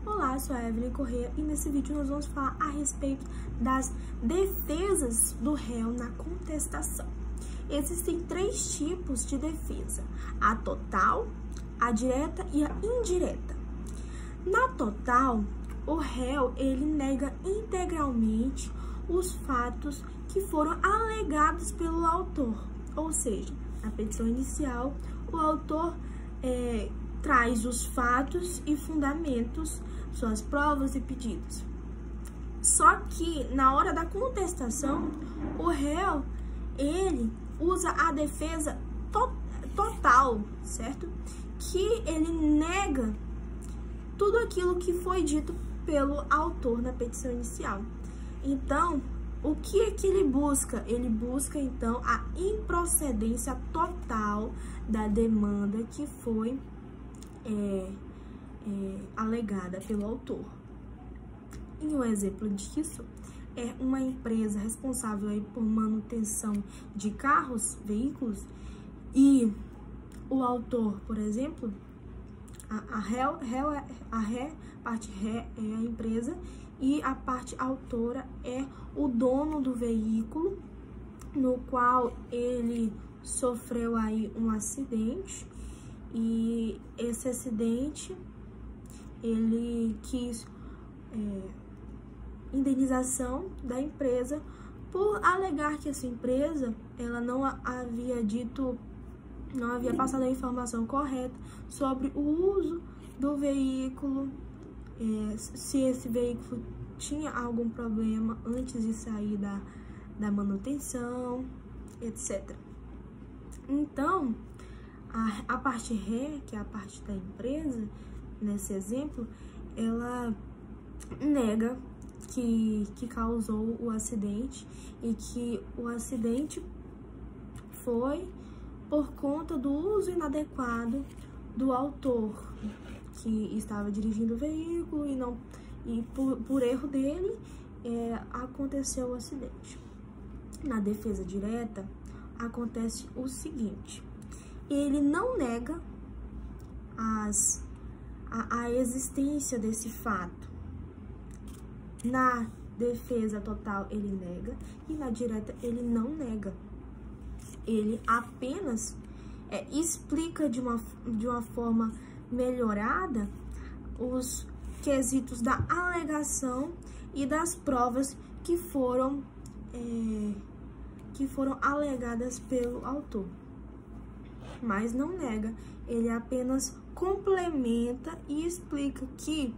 Olá, eu sou a Evelyn Corrêa e nesse vídeo nós vamos falar a respeito das defesas do réu na contestação. Existem três tipos de defesa: a total, a direta e a indireta. Na total, o réu ele nega integralmente os fatos que foram alegados pelo autor, ou seja, na petição inicial, o autor traz os fatos e fundamentos, suas provas e pedidos. Só que na hora da contestação, o réu ele usa a defesa total, certo? Que ele nega tudo aquilo que foi dito pelo autor na petição inicial. Então, o que é que ele busca? Ele busca, então, a improcedência total da demanda que foi alegada pelo autor. E um exemplo disso é uma empresa responsável aí por manutenção de carros, veículos, e o autor, por exemplo, parte ré é a empresa e a parte autora é o dono do veículo, no qual ele sofreu aí um acidente, e esse acidente ele quis indenização da empresa por alegar que essa empresa ela não havia passado a informação correta sobre o uso do veículo, se esse veículo tinha algum problema antes de sair da manutenção, etc. Então, a parte ré, que é a parte da empresa, nesse exemplo, ela nega que causou o acidente e que o acidente foi por conta do uso inadequado do autor, que estava dirigindo o veículo e por erro dele aconteceu o acidente. Na defesa direta, acontece o seguinte: ele não nega a existência desse fato. Na defesa total, ele nega, e na direta, ele não nega. Ele apenas explica de uma forma melhorada os quesitos da alegação e das provas que foram alegadas pelo autor. Mas não nega, ele apenas complementa e explica que,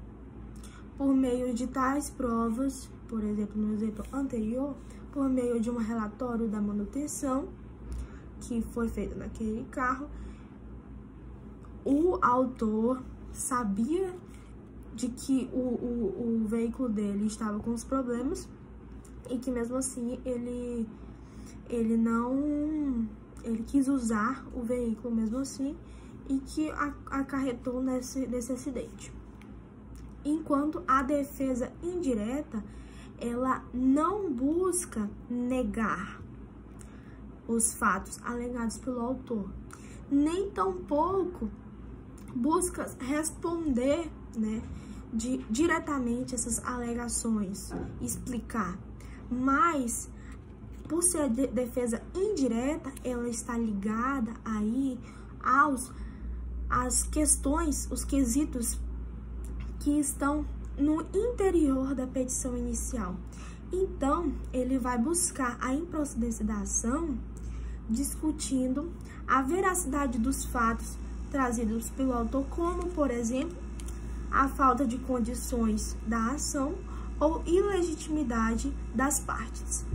por meio de tais provas, por exemplo, no exemplo anterior, por meio de um relatório da manutenção que foi feito naquele carro, o autor sabia de que o veículo dele estava com os problemas e que mesmo assim ele quis usar o veículo mesmo assim e que acarretou nesse acidente. Enquanto a defesa indireta, ela não busca negar os fatos alegados pelo autor, nem tampouco busca responder, diretamente essas alegações, explicar, mas por ser defesa indireta, ela está ligada aí às questões, os quesitos que estão no interior da petição inicial. Então, ele vai buscar a improcedência da ação discutindo a veracidade dos fatos trazidos pelo autor, como, por exemplo, a falta de condições da ação ou ilegitimidade das partes.